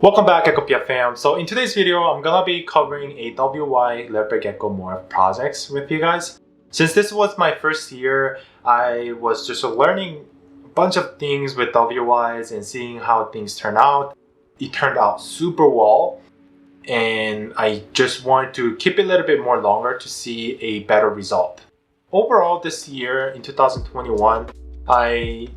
Welcome back, Geckopia fam. So in today's video, I'm gonna be covering a WY Leopard Gecko Morph projects with you guys. Since this was my first year, I was just learning a bunch of things with WYs and seeing how things turn out. It turned out super well, and I just wanted to keep it a little bit more longer to see a better result. Overall, this year in 2021, I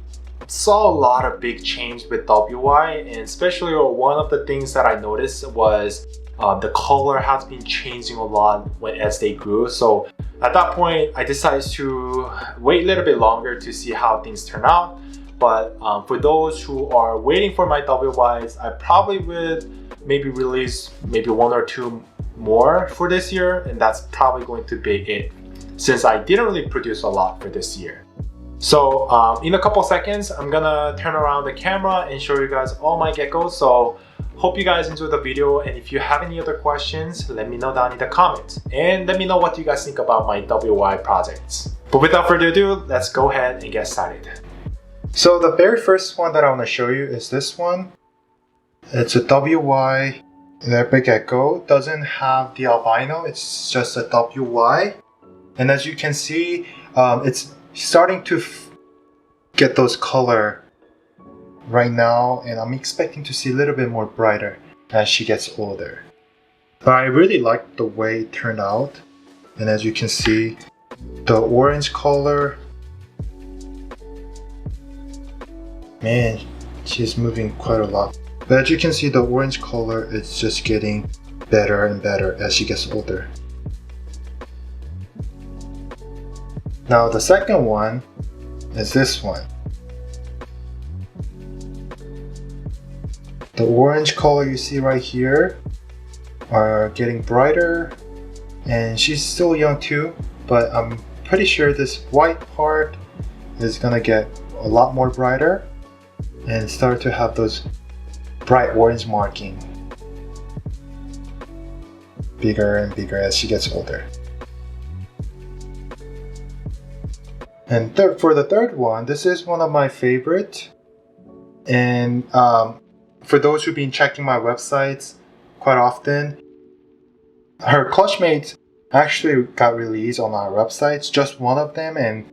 saw a lot of big change with WY, and especially one of the things that I noticed was the color has been changing a lot as they grew. So at that point, I decided to wait a little bit longer to see how things turn out. But for those who are waiting for my WYs, I probably would maybe release maybe one or two more for this year, and that's probably going to be it, since I didn't really produce a lot for this year. So in a couple seconds, I'm gonna turn around the camera and show you guys all my geckos. So hope you guys enjoyed the video, and if you have any other questions, let me know down in the comments. And let me know what you guys think about my WY projects. But without further ado, let's go ahead and get started. So the very first one that I want to show you is this one. It's a WY Leopard Gecko. Doesn't have the albino, it's just a WY. And as you can see, it's starting to get those color right now, and I'm expecting to see a little bit more brighter as she gets older. But I really like the way it turned out, and as you can see, the orange color, man, she's moving quite a lot. But as you can see, the orange color is just getting better and better as she gets older. Now the second one is this one. The orange color you see right here are getting brighter, and she's still young too, but I'm pretty sure this white part is gonna get a lot more brighter and start to have those bright orange marking bigger and bigger as she gets older. And for the third one, this is one of my favorite. And for those who've been checking my websites quite often, her clutchmates actually got released on our websites, just one of them, and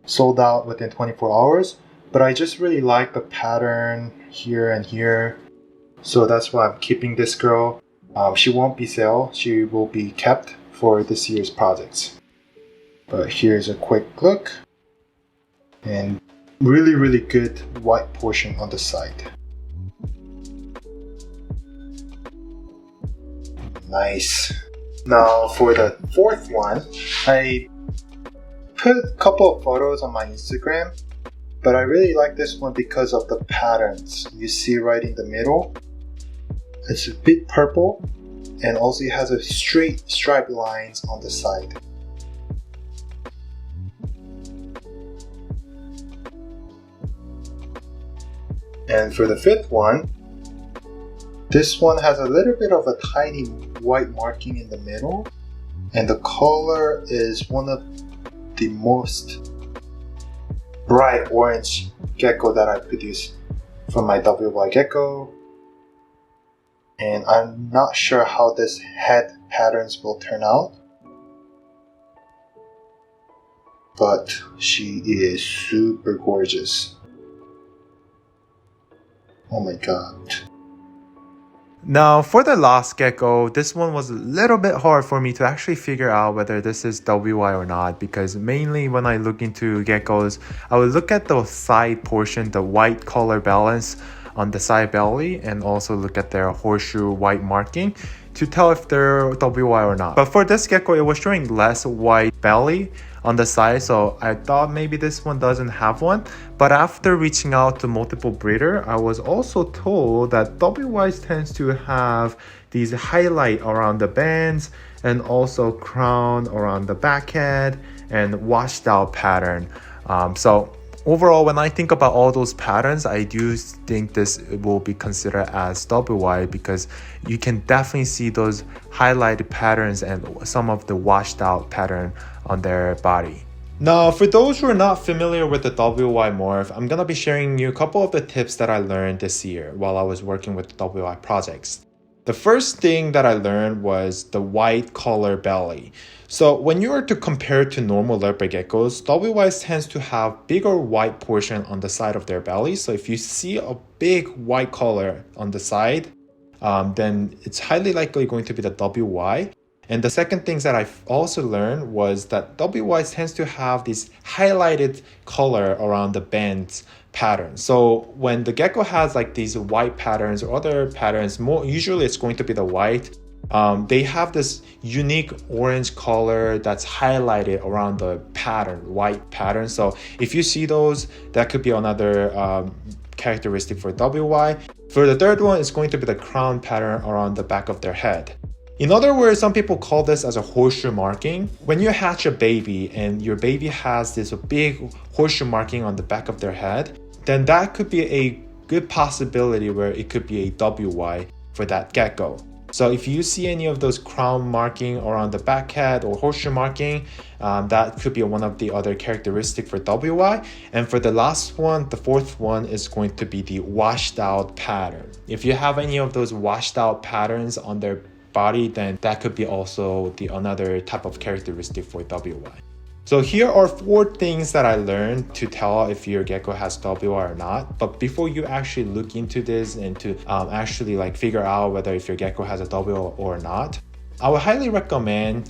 sold out within 24 hours. But I just really like the pattern here and here. So that's why I'm keeping this girl. She won't be sold, she will be kept for this year's projects. But here's a quick look, and really good white portion on the side. Nice. Now for the fourth one, I put a couple of photos on my Instagram, but I really like this one because of the patterns you see right in the middle. It's a bit purple, and also it has a straight stripe lines on the side. And for the fifth one, this one has a little bit of a tiny white marking in the middle, and the color is one of the most bright orange gecko that I produced from my WY gecko. And I'm not sure how this head patterns will turn out, but she is super gorgeous. Oh my god. Now for the last gecko, this one was a little bit hard for me to actually figure out whether this is WY or not, because mainly when I look into geckos, I would look at the side portion, the white color balance on the side belly, and also look at their horseshoe white marking to tell if they're WY or not. But for this gecko, it was showing less white belly on the side, so I thought maybe this one doesn't have one. But after reaching out to multiple breeder, I was also told that WYs tends to have these highlight around the bands, and also crown around the back head, and washed out pattern. So overall, when I think about all those patterns, I do think this will be considered as WY, because you can definitely see those highlighted patterns and some of the washed out pattern on their body. Now, for those who are not familiar with the WY Morph, I'm gonna be sharing you a couple of the tips that I learned this year while I was working with the WY projects. The first thing that I learned was the white collar belly. So when you were to compare to normal leopard geckos, WYs tends to have bigger white portion on the side of their belly. So if you see a big white collar on the side, then it's highly likely going to be the WY. And the second things that I've also learned was that WYs tends to have this highlighted color around the bands pattern. So when the gecko has like these white patterns or other patterns, more usually it's going to be the white. They have this unique orange color that's highlighted around the pattern, white pattern. So if you see those, that could be another characteristic for WY. For the third one, it's going to be the crown pattern around the back of their head. In other words, some people call this as a horseshoe marking. When you hatch a baby and your baby has this big horseshoe marking on the back of their head, then that could be a good possibility where it could be a WY for that gecko. So if you see any of those crown marking around the back head or horseshoe marking, that could be one of the other characteristics for WY. And for the last one, the fourth one is going to be the washed out pattern. If you have any of those washed out patterns on their body, then that could be also another type of characteristic for WY. So here are 4 things that I learned to tell if your gecko has WY or not. But before you actually look into this and to actually like figure out whether if your gecko has a WY or not, I would highly recommend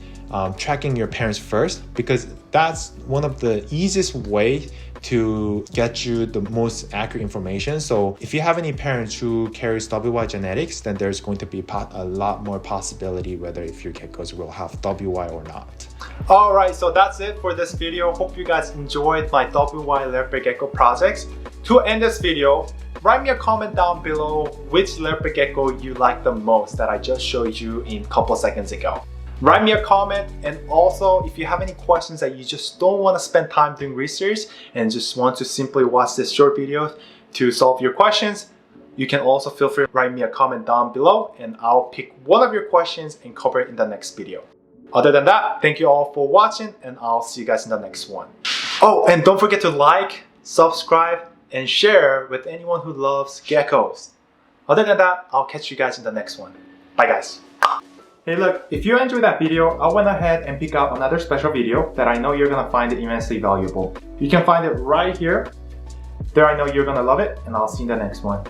tracking your parents first, because that's one of the easiest way to get you the most accurate information. So if you have any parents who carries WY genetics, then there's going to be a lot more possibility whether if your geckos will have WY or not. Alright, so that's it for this video. Hope you guys enjoyed my WY leopard gecko projects. To end this video, write me a comment down below which leopard gecko you like the most that I just showed you in a couple seconds ago. Write me a comment, and also if you have any questions that you just don't want to spend time doing research and just want to simply watch this short video to solve your questions, you can also feel free to write me a comment down below and I'll pick one of your questions and cover it in the next video. Other than that, thank you all for watching and I'll see you guys in the next one. Oh, and don't forget to like, subscribe, and share with anyone who loves geckos. Other than that, I'll catch you guys in the next one. Bye guys. Hey look, if you enjoyed that video, I went ahead and picked out another special video that I know you're gonna find it immensely valuable. You can find it right here. There, I know you're gonna love it, and I'll see you in the next one.